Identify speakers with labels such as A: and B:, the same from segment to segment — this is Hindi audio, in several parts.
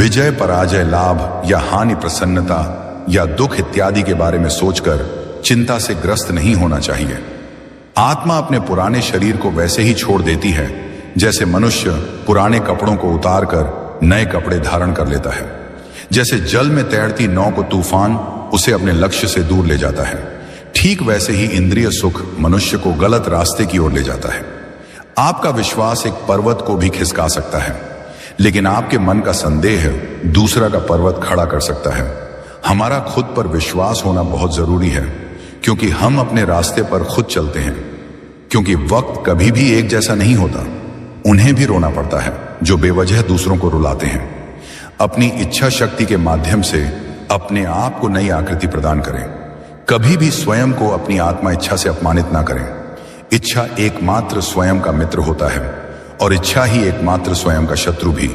A: विजय, पराजय, लाभ या हानि, प्रसन्नता या दुख इत्यादि के बारे में सोचकर चिंता से ग्रस्त नहीं होना चाहिए। आत्मा अपने पुराने शरीर को वैसे ही छोड़ देती है जैसे मनुष्य पुराने कपड़ों को उतारकर नए कपड़े धारण कर लेता है। जैसे जल में तैरती नाव को तूफान उसे अपने लक्ष्य से दूर ले जाता है, ठीक वैसे ही इंद्रिय सुख मनुष्य को गलत रास्ते की ओर ले जाता है। आपका विश्वास एक पर्वत को भी खिसका सकता है, लेकिन आपके मन का संदेह दूसरा का पर्वत खड़ा कर सकता है। हमारा खुद पर विश्वास होना बहुत जरूरी है, क्योंकि हम अपने रास्ते पर खुद चलते हैं। क्योंकि वक्त कभी भी एक जैसा नहीं होता। उन्हें भी रोना पड़ता है जो बेवजह दूसरों को रुलाते हैं। अपनी इच्छा शक्ति के माध्यम से अपने आप को नई आकृति प्रदान करें। कभी भी स्वयं को अपनी आत्मा इच्छा से अपमानित ना करें। इच्छा एकमात्र स्वयं का मित्र होता है और इच्छा ही एकमात्र स्वयं का शत्रु भी।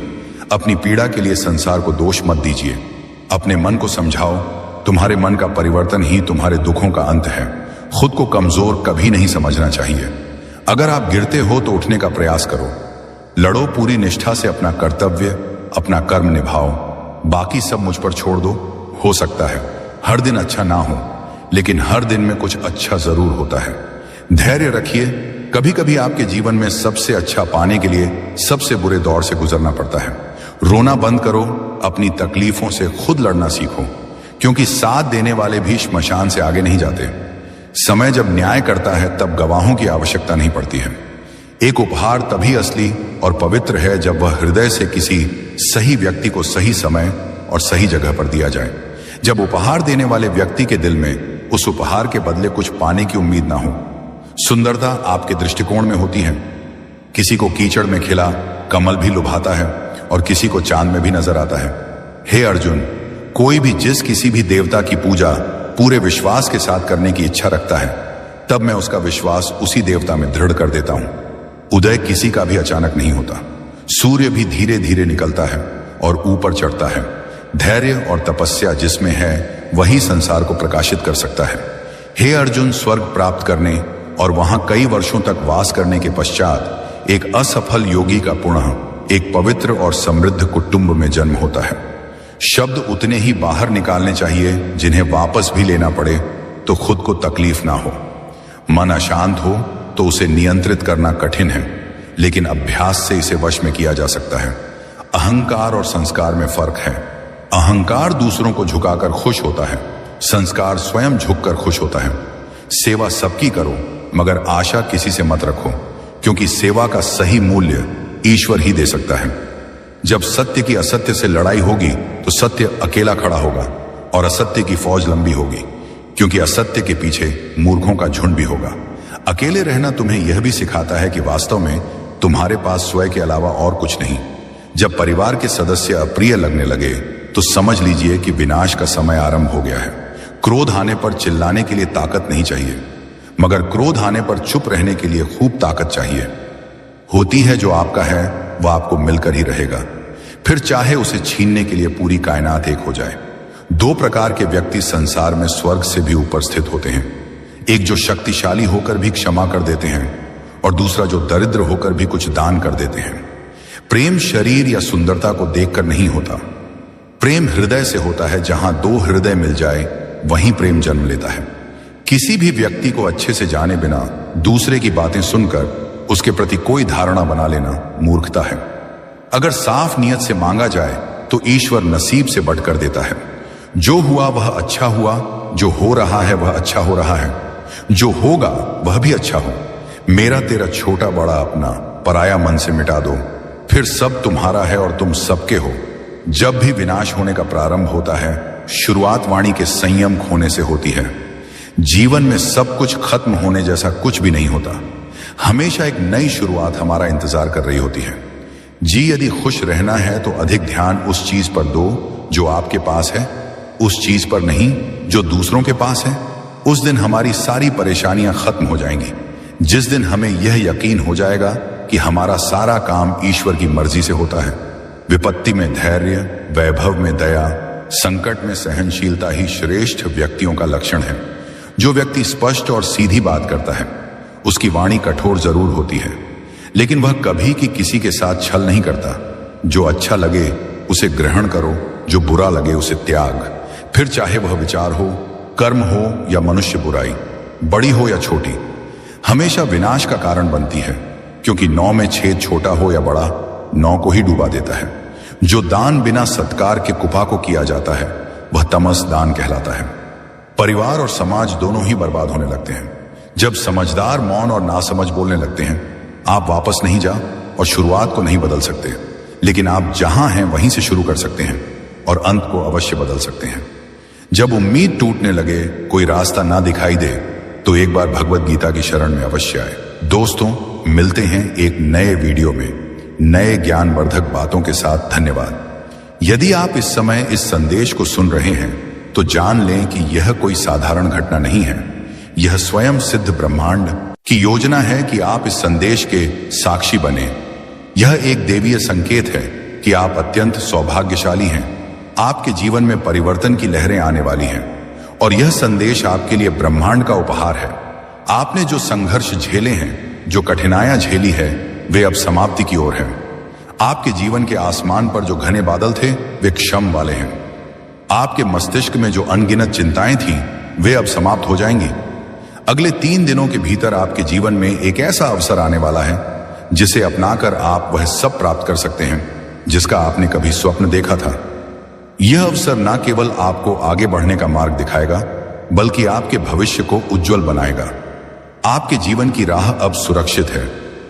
A: अपनी पीड़ा के लिए संसार को दोष मत दीजिए। अपने मन को समझाओ, तुम्हारे मन का परिवर्तन ही तुम्हारे दुखों का अंत है। खुद को कमजोर कभी नहीं समझना चाहिए। अगर आप गिरते हो तो उठने का प्रयास करो। लड़ो पूरी निष्ठा से अपना कर्तव्य, अपना कर्म निभाओ। बाकी सब मुझ पर छोड़ दो। हो सकता है हर दिन अच्छा ना हो, लेकिन हर दिन में कुछ अच्छा जरूर होता है। धैर्य रखिए। कभी कभी आपके जीवन में सबसे अच्छा पाने के लिए सबसे बुरे दौर से गुजरना पड़ता है। रोना बंद करो। अपनी तकलीफों से खुद लड़ना सीखो, क्योंकि साथ देने वाले भी श्मशान से आगे नहीं जाते। समय जब न्याय करता है तब गवाहों की आवश्यकता नहीं पड़ती है। एक उपहार तभी असली और पवित्र है जब वह हृदय से किसी सही व्यक्ति को सही समय और सही जगह पर दिया जाए। जब उपहार देने वाले व्यक्ति के दिल में उस उपहार के बदले कुछ पाने की उम्मीद ना हो। सुंदरता आपके दृष्टिकोण में होती है। किसी को कीचड़ में खिला कमल भी लुभाता है और किसी को चांद में भी नजर आता है। हे अर्जुन, कोई भी जिस किसी भी देवता की पूजा पूरे विश्वास के साथ करने की इच्छा रखता है, तब मैं उसका विश्वास उसी देवता में दृढ़ कर देता हूं। उदय किसी का भी अचानक नहीं होता। सूर्य भी धीरे धीरे निकलता है और ऊपर चढ़ता है। धैर्य और तपस्या जिसमें है वही संसार को प्रकाशित कर सकता है। हे अर्जुन, स्वर्ग प्राप्त करने और वहां कई वर्षों तक वास करने के पश्चात एक असफल योगी का पुनः एक पवित्र और समृद्ध कुटुंब में जन्म होता है। शब्द उतने ही बाहर निकालने चाहिए जिन्हें वापस भी लेना पड़े तो खुद को तकलीफ ना हो। मन अशांत हो तो उसे नियंत्रित करना कठिन है, लेकिन अभ्यास से इसे वश में किया जा सकता है। अहंकार और संस्कार में फर्क है। अहंकार दूसरों को झुकाकर खुश होता है, संस्कार स्वयं झुककर खुश होता है। सेवा सबकी करो, मगर आशा किसी से मत रखो, क्योंकि सेवा का सही मूल्य ईश्वर ही दे सकता है। जब सत्य की असत्य से लड़ाई होगी तो सत्य अकेला खड़ा होगा और असत्य की फौज लंबी होगी, क्योंकि असत्य के पीछे मूर्खों का झुंड भी होगा। अकेले रहना तुम्हें यह भी सिखाता है कि वास्तव में तुम्हारे पास स्वयं के अलावा और कुछ नहीं। जब परिवार के सदस्य अप्रिय लगने लगे तो समझ लीजिए कि विनाश का समय आरंभ हो गया है। क्रोध आने पर चिल्लाने के लिए ताकत नहीं चाहिए, मगर क्रोध आने पर चुप रहने के लिए खूब ताकत चाहिए। होती है जो आपका है वह आपको मिलकर ही रहेगा, फिर चाहे उसे छीनने के लिए पूरी कायनात एक हो जाए। दो प्रकार के व्यक्ति संसार में स्वर्ग से भी ऊपर स्थित होते हैं। एक जो शक्तिशाली होकर भी क्षमा कर देते हैं और दूसरा जो दरिद्र होकर भी कुछ दान कर देते हैं। प्रेम शरीर या सुंदरता को देखकर नहीं होता। प्रेम हृदय से होता है। जहां दो हृदय मिल जाए वहीं प्रेम जन्म लेता है। किसी भी व्यक्ति को अच्छे से जाने बिना दूसरे की बातें सुनकर उसके प्रति कोई धारणा बना लेना मूर्खता है। अगर साफ नियत से मांगा जाए तो ईश्वर नसीब से बढ़कर देता है। जो हुआ वह अच्छा हुआ, जो हो रहा है वह अच्छा हो रहा है, जो होगा वह भी अच्छा हो। मेरा तेरा छोटा बड़ा अपना पराया मन से मिटा दो, फिर सब तुम्हारा है और तुम सबके हो। जब भी विनाश होने का प्रारंभ होता है, शुरुआत वाणी के संयम खोने से होती है। जीवन में सब कुछ खत्म होने जैसा कुछ भी नहीं होता। हमेशा एक नई शुरुआत हमारा इंतजार कर रही होती है। जी, यदि खुश रहना है तो अधिक ध्यान उस चीज पर दो जो आपके पास है, उस चीज पर नहीं जो दूसरों के पास है। उस दिन हमारी सारी परेशानियां खत्म हो जाएंगी। जिस दिन हमें यह यकीन हो जाएगा कि हमारा सारा काम ईश्वर की मर्जी से होता है। विपत्ति में धैर्य, वैभव में दया, संकट में सहनशीलता ही श्रेष्ठ व्यक्तियों का लक्षण है। जो व्यक्ति स्पष्ट और सीधी बात करता है उसकी वाणी कठोर जरूर होती है, लेकिन वह कभी की किसी के साथ छल नहीं करता। जो अच्छा लगे उसे ग्रहण करो, जो बुरा लगे उसे त्याग। फिर चाहे वह विचार हो, कर्म हो या मनुष्य बुराई, बड़ी हो या छोटी, हमेशा विनाश का कारण बनती है, क्योंकि 9 में छेद छोटा हो या बड़ा, 9 को ही डूबा देता है। जो दान बिना सत्कार के कुपा को किया जाता है वह तमस दान कहलाता है। परिवार और समाज दोनों ही बर्बाद होने लगते हैं। जब समझदार मौन और नासमझ बोलने लगते हैं, आप वापस नहीं जा और शुरुआत को नहीं बदल सकते, लेकिन आप जहां हैं वहीं से शुरू कर सकते हैं और अंत को अवश्य बदल सकते हैं। जब उम्मीद टूटने लगे, कोई रास्ता ना दिखाई दे, तो एक बार भगवत गीता की शरण में अवश्य आए। दोस्तों, मिलते हैं एक नए वीडियो में नए ज्ञानवर्धक बातों के साथ। धन्यवाद। यदि आप इस समय इस संदेश को सुन रहे हैं तो जान लें कि यह कोई साधारण घटना नहीं है। यह स्वयं सिद्ध ब्रह्मांड की योजना है कि आप इस संदेश के साक्षी बने। यह एक देवीय संकेत है कि आप अत्यंत सौभाग्यशाली हैं। आपके जीवन में परिवर्तन की लहरें आने वाली हैं और यह संदेश आपके लिए ब्रह्मांड का उपहार है। आपने जो संघर्ष झेले हैं, जो कठिनाइयां झेली है, वे अब समाप्ति की ओर हैं। आपके जीवन के आसमान पर जो घने बादल थे, वे क्षम वाले हैं। आपके मस्तिष्क में जो अनगिनत चिंताएं थीं, वे अब समाप्त हो जाएंगी। अगले 3 दिनों के भीतर आपके जीवन में एक ऐसा अवसर आने वाला है जिसे अपनाकर आप वह सब प्राप्त कर सकते हैं जिसका आपने कभी स्वप्न देखा था। यह अवसर न केवल आपको आगे बढ़ने का मार्ग दिखाएगा, बल्कि आपके भविष्य को उज्जवल बनाएगा। आपके जीवन की राह अब सुरक्षित है।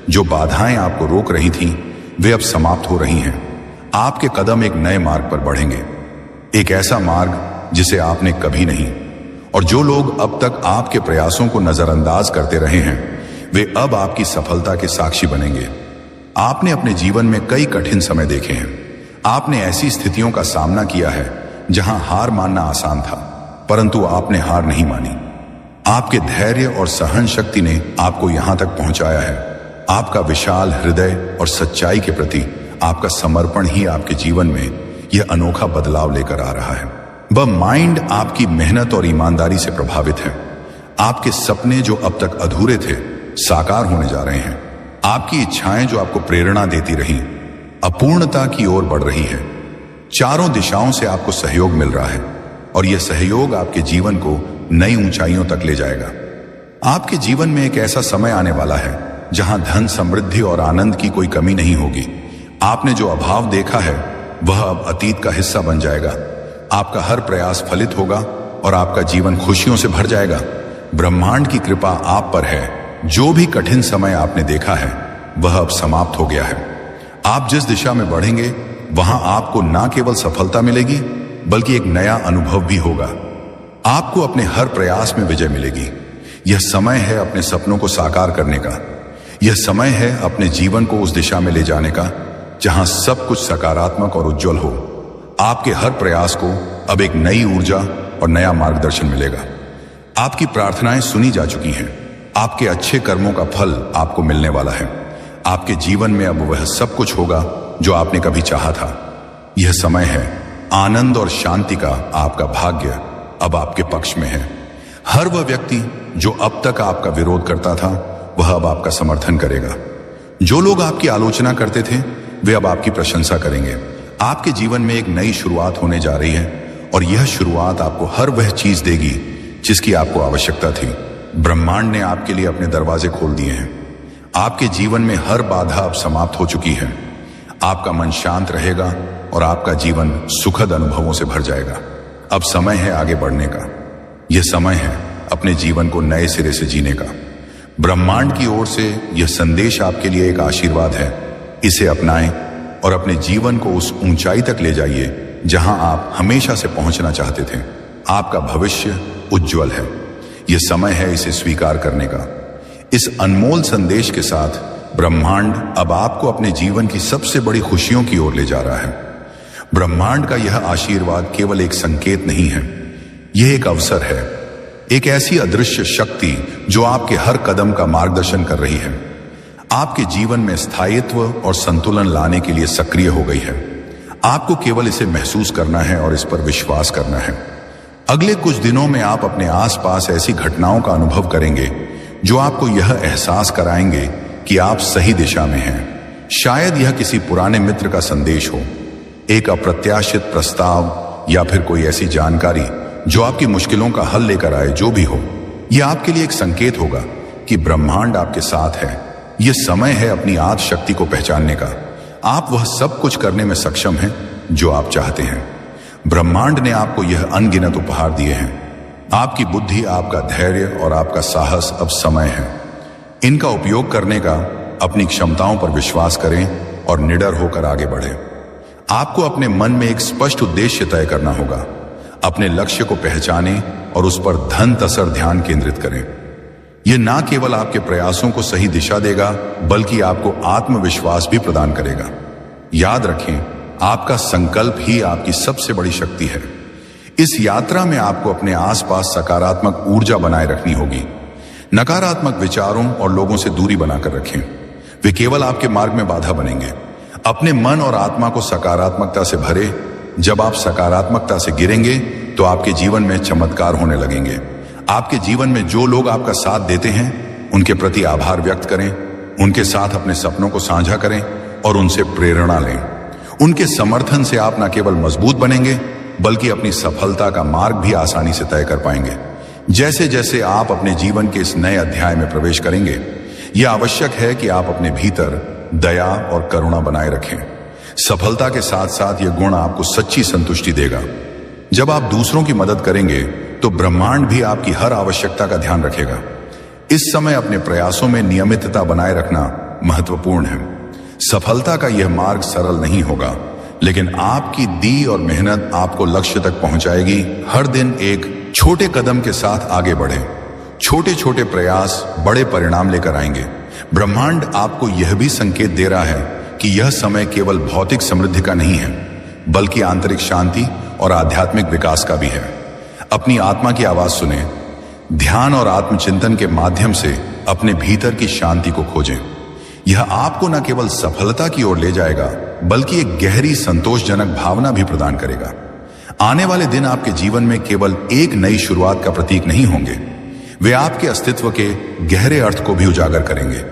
A: जो बाधाएं आपको रोक रही थीं, वे अब समाप्त हो रही हैं। आपके कदम एक नए मार्ग पर बढ़ेंगे, एक ऐसा मार्ग जिसे आपने कभी नहीं। और जो लोग अब तक आपके प्रयासों को नजरअंदाज करते रहे हैं, वे अब आपकी सफलता के साक्षी बनेंगे। आपने अपने जीवन में कई कठिन समय देखे हैं। आपने ऐसी स्थितियों का सामना किया है जहां हार मानना आसान था, परंतु आपने हार नहीं मानी। आपके धैर्य और सहन शक्ति ने आपको यहां तक पहुंचाया है। आपका विशाल हृदय और सच्चाई के प्रति आपका समर्पण ही आपके जीवन में यह अनोखा बदलाव लेकर आ रहा है। वह माइंड आपकी मेहनत और ईमानदारी से प्रभावित है। आपके सपने जो अब तक अधूरे थे, साकार होने जा रहे हैं। आपकी इच्छाएं जो आपको प्रेरणा देती रहीं, अपूर्णता की ओर बढ़ रही है। चारों दिशाओं से आपको सहयोग मिल रहा है और यह सहयोग आपके जीवन को नई ऊंचाइयों तक ले जाएगा। आपके जीवन में एक ऐसा समय आने वाला है जहां धन, समृद्धि और आनंद की कोई कमी नहीं होगी। आपने जो अभाव देखा है वह अब अतीत का हिस्सा बन जाएगा। आपका हर प्रयास फलित होगा और आपका जीवन खुशियों से भर जाएगा। ब्रह्मांड की कृपा आप पर है। जो भी कठिन समय आपने देखा है वह अब समाप्त हो गया है। आप जिस दिशा में बढ़ेंगे वहां आपको न केवल सफलता मिलेगी, बल्कि एक नया अनुभव भी होगा। आपको अपने हर प्रयास में विजय मिलेगी। यह समय है अपने सपनों को साकार करने का। यह समय है अपने जीवन को उस दिशा में ले जाने का जहां सब कुछ सकारात्मक और उज्जवल हो। आपके हर प्रयास को अब एक नई ऊर्जा और नया मार्गदर्शन मिलेगा। आपकी प्रार्थनाएं सुनी जा चुकी हैं। आपके अच्छे कर्मों का फल आपको मिलने वाला है। आपके जीवन में अब वह सब कुछ होगा जो आपने कभी चाहा था। यह समय है आनंद और शांति का। आपका भाग्य अब आपके पक्ष में है। हर वह व्यक्ति जो अब तक आपका विरोध करता था, वह अब आपका समर्थन करेगा। जो लोग आपकी आलोचना करते थे, वे अब आपकी प्रशंसा करेंगे। आपके जीवन में एक नई शुरुआत होने जा रही है और यह शुरुआत आपको हर वह चीज देगी जिसकी आपको आवश्यकता थी। ब्रह्मांड ने आपके लिए अपने दरवाजे खोल दिए हैं। आपके जीवन में हर बाधा अब समाप्त हो चुकी है। आपका मन शांत रहेगा और आपका जीवन सुखद अनुभवों से भर जाएगा। अब समय है आगे बढ़ने का। यह समय है अपने जीवन को नए सिरे से जीने का। ब्रह्मांड की ओर से यह संदेश आपके लिए एक आशीर्वाद है। इसे अपनाएं और अपने जीवन को उस ऊंचाई तक ले जाइए जहां आप हमेशा से पहुंचना चाहते थे। आपका भविष्य उज्जवल है। यह समय है इसे स्वीकार करने का। इस अनमोल संदेश के साथ ब्रह्मांड अब आपको अपने जीवन की सबसे बड़ी खुशियों की ओर ले जा रहा है। ब्रह्मांड का यह आशीर्वाद केवल एक संकेत नहीं है, यह एक अवसर है, एक ऐसी अदृश्य शक्ति जो आपके हर कदम का मार्गदर्शन कर रही है। आपके जीवन में स्थायित्व और संतुलन लाने के लिए सक्रिय हो गई है। आपको केवल इसे महसूस करना है और इस पर विश्वास करना है। अगले कुछ दिनों में आप अपने आसपास ऐसी घटनाओं का अनुभव करेंगे जो आपको यह एहसास कराएंगे कि आप सही दिशा में हैं। शायद यह किसी पुराने मित्र का संदेश हो, एक अप्रत्याशित प्रस्ताव या फिर कोई ऐसी जानकारी जो आपकी मुश्किलों का हल लेकर आए, जो भी हो, यह आपके लिए एक संकेत होगा कि ब्रह्मांड आपके साथ है। यह समय है अपनी आत्म शक्ति को पहचानने का। आप वह सब कुछ करने में सक्षम हैं जो आप चाहते हैं। ब्रह्मांड ने आपको यह अनगिनत उपहार दिए हैं। आपकी बुद्धि, आपका धैर्य और आपका साहस अब समय है। इनका उपयोग करने का अपनी क्षमताओं पर विश्वास करें और निडर होकर आगे बढ़ें। आपको अपने मन में एक स्पष्ट उद्देश्य तय करना होगा। अपने लक्ष्य को पहचानें और उस पर धन तसर ध्यान केंद्रित करें। यह ना केवल आपके प्रयासों को सही दिशा देगा, बल्कि आपको आत्मविश्वास भी प्रदान करेगा। याद रखें, आपका संकल्प ही आपकी सबसे बड़ी शक्ति है। इस यात्रा में आपको अपने आसपास सकारात्मक ऊर्जा बनाए रखनी होगी। नकारात्मक विचारों और लोगों से दूरी बनाकर रखें। वे केवल आपके मार्ग में बाधा बनेंगे। अपने मन और आत्मा को सकारात्मकता से भरे। जब आप सकारात्मकता से गिरेंगे तो आपके जीवन में चमत्कार होने लगेंगे। आपके जीवन में जो लोग आपका साथ देते हैं, उनके प्रति आभार व्यक्त करें। उनके साथ अपने सपनों को साझा करें और उनसे प्रेरणा लें। उनके समर्थन से आप न केवल मजबूत बनेंगे, बल्कि अपनी सफलता का मार्ग भी आसानी से तय कर पाएंगे। जैसे जैसे आप अपने जीवन के इस नए अध्याय में प्रवेश करेंगे, यह आवश्यक है कि आप अपने भीतर दया और करुणा बनाए रखें। सफलता के साथ साथ यह गुण आपको सच्ची संतुष्टि देगा। जब आप दूसरों की मदद करेंगे तो ब्रह्मांड भी आपकी हर आवश्यकता का ध्यान रखेगा। इस समय अपने प्रयासों में नियमितता बनाए रखना महत्वपूर्ण है। सफलता का यह मार्ग सरल नहीं होगा, लेकिन आपकी दी और मेहनत आपको लक्ष्य तक पहुंचाएगी। हर दिन एक छोटे कदम के साथ आगे बढ़ें। छोटे छोटे प्रयास बड़े परिणाम लेकर आएंगे। ब्रह्मांड आपको यह भी संकेत दे रहा है कि यह समय केवल भौतिक समृद्धि का नहीं है, बल्कि आंतरिक शांति और आध्यात्मिक विकास का भी है। अपनी आत्मा की आवाज सुने। ध्यान और आत्मचिंतन के माध्यम से अपने भीतर की शांति को खोजें। यह आपको न केवल सफलता की ओर ले जाएगा, बल्कि एक गहरी संतोषजनक भावना भी प्रदान करेगा। आने वाले दिन आपके जीवन में केवल एक नई शुरुआत का प्रतीक नहीं होंगे, वे आपके अस्तित्व के गहरे अर्थ को भी उजागर करेंगे।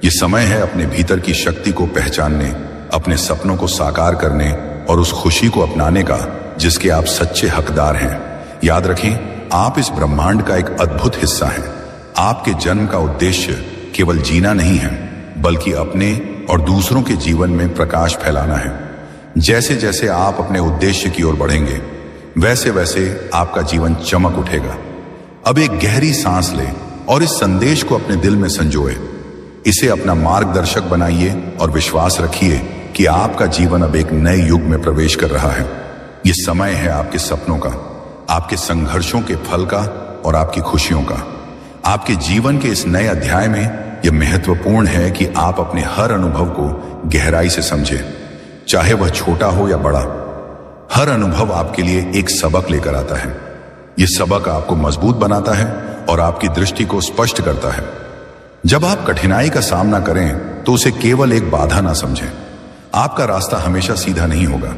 A: यह समय है अपने भीतर की शक्ति को पहचानने, अपने सपनों को साकार करने और उस खुशी को अपनाने का जिसके आप सच्चे हकदार हैं। याद रखें, आप इस ब्रह्मांड का एक अद्भुत हिस्सा हैं। आपके जन्म का उद्देश्य केवल जीना नहीं है, बल्कि अपने और दूसरों के जीवन में प्रकाश फैलाना है। जैसे जैसे आप अपने उद्देश्य की ओर बढ़ेंगे, वैसे वैसे आपका जीवन चमक उठेगा। अब एक गहरी सांस लें और इस संदेश को अपने दिल में संजोए। इसे अपना मार्गदर्शक बनाइए और विश्वास रखिए कि आपका जीवन अब एक नए युग में प्रवेश कर रहा है। यह समय है आपके सपनों का, आपके संघर्षों के फल का और आपकी खुशियों का। आपके जीवन के इस नए अध्याय में यह महत्वपूर्ण है कि आप अपने हर अनुभव को गहराई से समझें, चाहे वह छोटा हो या बड़ा। हर अनुभव आपके लिए एक सबक लेकर आता है। यह सबक आपको मजबूत बनाता है और आपकी दृष्टि को स्पष्ट करता है। जब आप कठिनाई का सामना करें तो उसे केवल एक बाधा ना समझें। आपका रास्ता हमेशा सीधा नहीं होगा।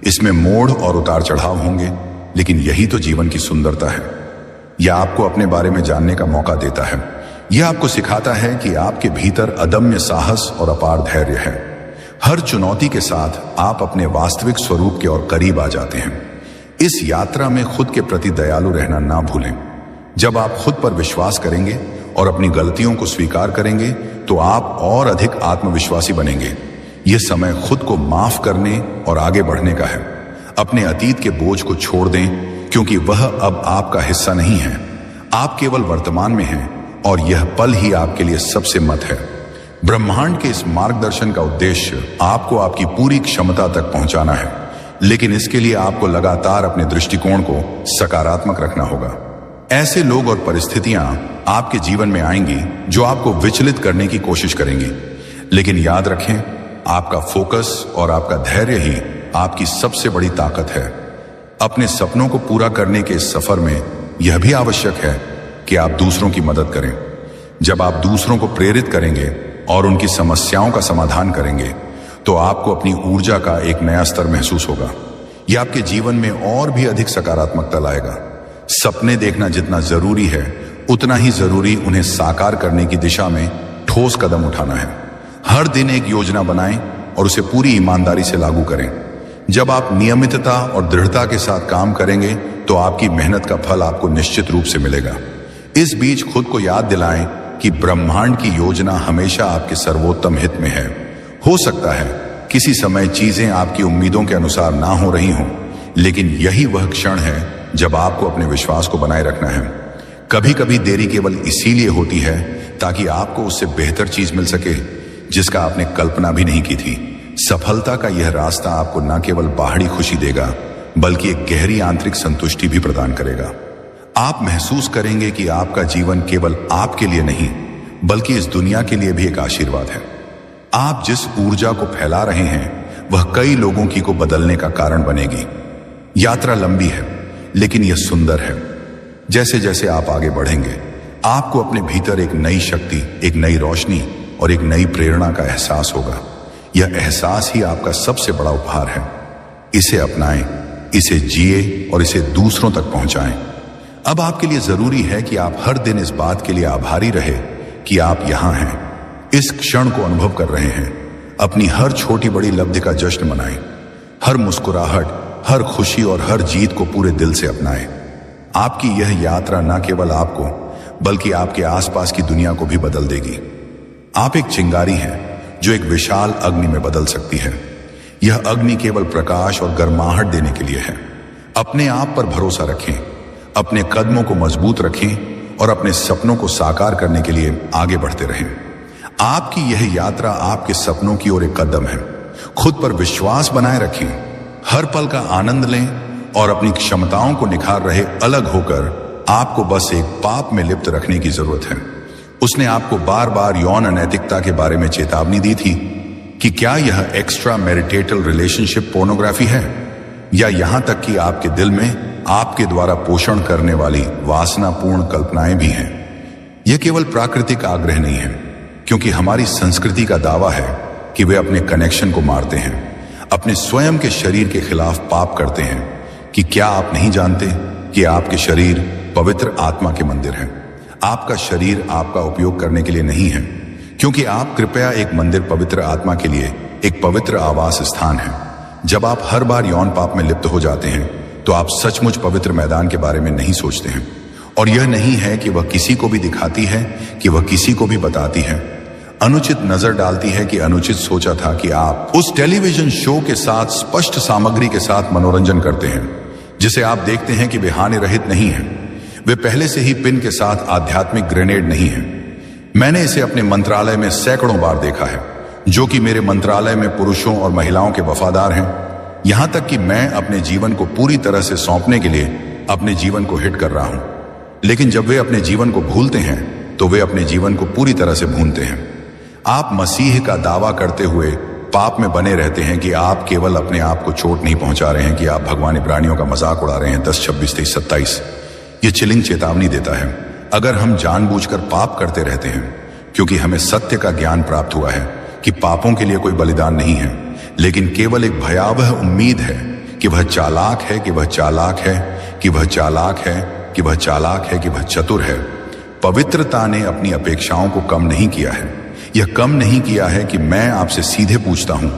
A: इसमें मोड़ और उतार चढ़ाव होंगे, लेकिन यही तो जीवन की सुंदरता है। यह आपको अपने बारे में जानने का मौका देता है। यह आपको सिखाता है कि आपके भीतर अदम्य साहस और अपार धैर्य है। हर चुनौती के साथ आप अपने वास्तविक स्वरूप के और करीब आ जाते हैं। इस यात्रा में खुद के प्रति दयालु रहना ना भूलें। जब आप खुद पर विश्वास करेंगे और अपनी गलतियों को स्वीकार करेंगे, तो आप और अधिक आत्मविश्वासी बनेंगे। यह समय खुद को माफ करने और आगे बढ़ने का है। अपने अतीत के बोझ को छोड़ दें, क्योंकि वह अब आपका हिस्सा नहीं है। आप केवल वर्तमान में हैं और यह पल ही आपके लिए सबसे मत है। ब्रह्मांड के इस मार्गदर्शन का उद्देश्य आपको आपकी पूरी क्षमता तक पहुंचाना है, लेकिन इसके लिए आपको लगातार अपने दृष्टिकोण को सकारात्मक रखना होगा। ऐसे लोग और परिस्थितियां आपके जीवन में आएंगी जो आपको विचलित करने की कोशिश करेंगी, लेकिन याद रखें, आपका फोकस और आपका धैर्य ही आपकी सबसे बड़ी ताकत है। अपने सपनों को पूरा करने के इस सफर में यह भी आवश्यक है कि आप दूसरों की मदद करें। जब आप दूसरों को प्रेरित करेंगे और उनकी समस्याओं का समाधान करेंगे, तो आपको अपनी ऊर्जा का एक नया स्तर महसूस होगा। यह आपके जीवन में और भी अधिक सकारात्मकता लाएगा। सपने देखना जितना जरूरी है, उतना ही जरूरी उन्हें साकार करने की दिशा में ठोस कदम उठाना है। हर दिन एक योजना बनाएं और उसे पूरी ईमानदारी से लागू करें। जब आप नियमितता और दृढ़ता के साथ काम करेंगे तो आपकी मेहनत का फल आपको निश्चित रूप से मिलेगा। इस बीच खुद को याद दिलाएं कि ब्रह्मांड की योजना हमेशा आपके सर्वोत्तम हित में है। हो सकता है किसी समय चीजें आपकी उम्मीदों के अनुसार ना हो रही हों, लेकिन यही वह क्षण है जब आपको अपने विश्वास को बनाए रखना है। कभी कभी देरी केवल इसीलिए होती है ताकि आपको उससे बेहतर चीज मिल सके जिसका आपने कल्पना भी नहीं की थी। सफलता का यह रास्ता आपको न केवल बाहरी खुशी देगा बल्कि एक गहरी आंतरिक संतुष्टि भी प्रदान करेगा। आप महसूस करेंगे कि आपका जीवन केवल आपके लिए नहीं बल्कि इस दुनिया के लिए भी एक आशीर्वाद है। आप जिस ऊर्जा को फैला रहे हैं वह कई लोगों की को बदलने का कारण बनेगी। यात्रा लंबी है लेकिन यह सुंदर है। जैसे जैसे आप आगे बढ़ेंगे आपको अपने भीतर एक नई शक्ति, एक नई रोशनी और एक नई प्रेरणा का एहसास होगा। यह एहसास ही आपका सबसे बड़ा उपहार है। इसे अपनाएं, इसे जिए और इसे दूसरों तक पहुंचाएं। अब आपके लिए जरूरी है कि आप हर दिन इस बात के लिए आभारी रहे कि आप यहां हैं, इस क्षण को अनुभव कर रहे हैं। अपनी हर छोटी बड़ी उपलब्धि का जश्न मनाएं। हर मुस्कुराहट, हर खुशी और हर जीत को पूरे दिल से अपनाएं। आपकी यह यात्रा न केवल आपको बल्कि आपके आसपास की दुनिया को भी बदल देगी। आप एक चिंगारी हैं जो एक विशाल अग्नि में बदल सकती है। यह अग्नि केवल प्रकाश और गर्माहट देने के लिए है। अपने आप पर भरोसा रखें, अपने कदमों को मजबूत रखें और अपने सपनों को साकार करने के लिए आगे बढ़ते रहें। आपकी यह यात्रा आपके सपनों की ओर एक कदम है। खुद पर विश्वास बनाए रखें, हर पल का आनंद लें और अपनी क्षमताओं को निखार रहे। अलग होकर आपको बस एक पाप में लिप्त रखने की जरूरत है। उसने आपको बार बार यौन अनैतिकता के बारे में चेतावनी दी थी कि क्या यह एक्स्ट्रा मैरिटेटल रिलेशनशिप पोर्नोग्राफी है, या यहां तक कि आपके दिल में आपके द्वारा पोषण करने वाली वासनापूर्ण कल्पनाएं भी हैं। यह केवल प्राकृतिक आग्रह नहीं है, क्योंकि हमारी संस्कृति का दावा है कि वे अपने कनेक्शन को मारते हैं, अपने स्वयं के शरीर के खिलाफ पाप करते हैं। कि क्या आप नहीं जानते कि आपके शरीर पवित्र आत्मा के मंदिर हैं? आपका शरीर आपका उपयोग करने के लिए नहीं है, क्योंकि आप कृपया एक मंदिर पवित्र आत्मा के लिए एक पवित्र आवास स्थान है। जब आप हर बार यौन पाप में लिप्त हो जाते हैं तो आप सचमुच पवित्र मैदान के बारे में नहीं सोचते हैं। और यह नहीं है कि वह किसी को भी दिखाती है, कि वह किसी को भी बताती है। अनुचित नजर डालती है कि अनुचित सोचा था कि आप उस टेलीविजन शो के साथ स्पष्ट सामग्री के साथ मनोरंजन करते हैं जिसे आप देखते हैं कि वे हानि रहित नहीं है। वे पहले से ही पिन के साथ आध्यात्मिक ग्रेनेड नहीं है। मैंने इसे अपने मंत्रालय में सैकड़ों बार देखा है, जो कि मेरे मंत्रालय में पुरुषों और महिलाओं के वफादार हैं। यहां तक कि मैं अपने जीवन को पूरी तरह से सौंपने के लिए अपने जीवन को हिट कर रहा हूं। लेकिन जब वे अपने जीवन को भूलते हैं तो वे अपने जीवन को पूरी तरह से भूलते हैं। आप मसीह का दावा करते हुए पाप में बने रहते हैं कि आप केवल अपने आप को चोट नहीं पहुंचा रहे हैं, कि आप भगवान प्राणियों का मजाक उड़ा रहे हैं। 10, 26, 23, 27 ये चिलिंग चेतावनी देता है। अगर हम जानबूझकर पाप करते रहते हैं क्योंकि हमें सत्य का ज्ञान प्राप्त हुआ है कि पापों के लिए कोई बलिदान नहीं है, लेकिन केवल एक भयावह उम्मीद है कि वह चालाक है, कि वह चालाक है, कि वह चालाक है, कि वह चालाक है, कि वह चतुर है। पवित्रता ने अपनी अपेक्षाओं को कम नहीं किया है। यह कम नहीं किया है कि मैं आपसे सीधे पूछता हूं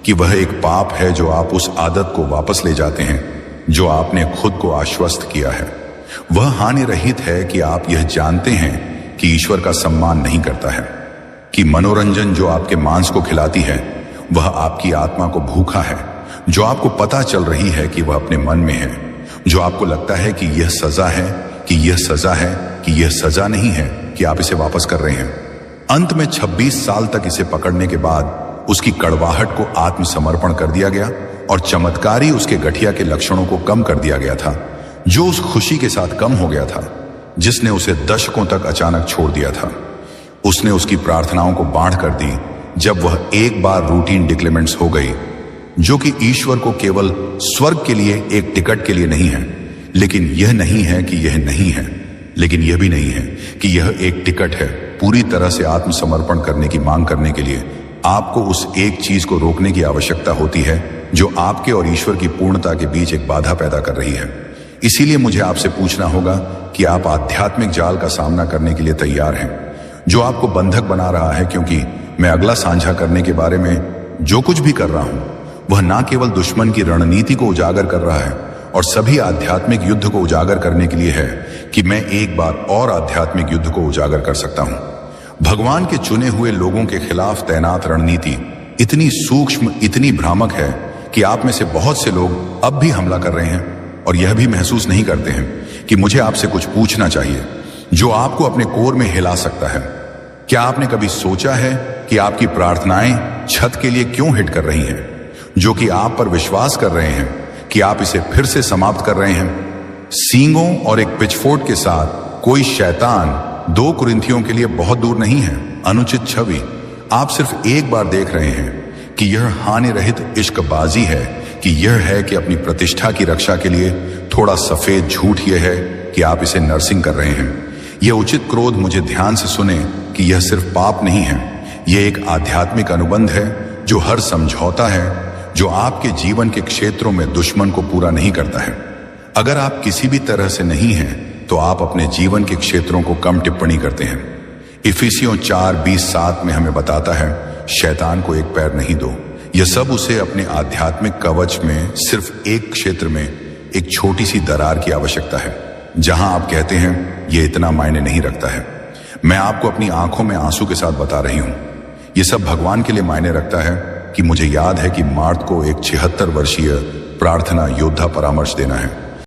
A: कि वह एक पाप है जो आप उस आदत को वापस ले जाते हैं जो आपने खुद को आश्वस्त किया है। वह हानि रहित है कि आप यह जानते हैं कि ईश्वर का सम्मान नहीं करता है, कि मनोरंजन जो आपके मांस को खिलाती है वह आपकी आत्मा को भूखा है, जो आपको पता चल रही है कि वह अपने मन में है, जो आपको लगता है कि यह सजा है, कि यह सजा है, कि यह सजा नहीं है, कि आप इसे वापस कर रहे हैं। अंत में 26 साल तक इसे पकड़ने के बाद उसकी कड़वाहट को आत्मसमर्पण कर दिया गया और चमत्कारी उसके गठिया के लक्षणों को कम कर दिया गया था, जो उस खुशी के साथ कम हो गया था जिसने उसे दशकों तक अचानक छोड़ दिया था। उसने उसकी प्रार्थनाओं को बांध कर दी जब वह एक बार रूटीन डिक्लेमेंट्स हो गई, जो कि ईश्वर को केवल स्वर्ग के लिए एक टिकट के लिए नहीं है। लेकिन यह नहीं है कि यह नहीं है, लेकिन यह भी नहीं है कि यह एक टिकट है। पूरी तरह से आत्मसमर्पण करने की मांग करने के लिए आपको उस एक चीज को रोकने की आवश्यकता होती है जो आपके और ईश्वर की पूर्णता के बीच एक बाधा पैदा कर रही है। इसीलिए मुझे आपसे पूछना होगा कि आप आध्यात्मिक जाल का सामना करने के लिए तैयार हैं, जो आपको बंधक बना रहा है, क्योंकि मैं अगला साझा करने के बारे में जो कुछ भी कर रहा हूं वह न केवल दुश्मन की रणनीति को उजागर कर रहा है और सभी आध्यात्मिक युद्ध को उजागर करने के लिए है कि मैं एक बार और आध्यात्मिक युद्ध को उजागर कर सकता हूं। भगवान के चुने हुए लोगों के खिलाफ तैनात रणनीति इतनी सूक्ष्म, इतनी भ्रामक है कि आप में से बहुत से लोग अब भी हमला कर रहे हैं और यह भी महसूस नहीं करते हैं कि मुझे आपसे कुछ पूछना चाहिए जो आपको अपने कोर में हिला सकता है। क्या आपने कभी सोचा है कि आपकी प्रार्थनाएं छत के लिए क्यों हिट कर रही हैं, जो कि आप पर विश्वास कर रहे हैं कि आप इसे फिर से समाप्त कर रहे हैं? सींगों और एक पिचफोर्क के साथ कोई शैतान 2 कुरिन्थियों के लिए बहुत दूर नहीं है। अनुचित छवि, आप सिर्फ एक बार देख रहे हैं कि यह हानि रहित इश्कबाजी है, कि यह है कि अपनी प्रतिष्ठा की रक्षा के लिए थोड़ा सफेद झूठ यह है कि आप इसे नर्सिंग कर रहे हैं। यह उचित क्रोध, मुझे ध्यान से सुने कि यह सिर्फ पाप नहीं है, यह एक आध्यात्मिक अनुबंध है जो हर समझौता है जो आपके जीवन के क्षेत्रों में दुश्मन को पूरा नहीं करता है। अगर आप किसी भी तरह से नहीं हैं तो आप अपने जीवन के क्षेत्रों को कम टिप्पणी करते हैं। इफिसियों 4:20-7 में हमें बताता है, शैतान को एक पैर नहीं दो। यह सब उसे अपने आध्यात्मिक कवच में सिर्फ एक क्षेत्र में एक छोटी सी दरार की आवश्यकता है, जहां आप कहते हैं यह इतना मायने नहीं रखता है। मैं आपको अपनी आंखों में आंसू के साथ बता रही हूं, यह सब भगवान के लिए मायने रखता है कि मुझे याद है कि मार्थ को एक 76 वर्षीय प्रार्थना योद्धा परामर्श देना है।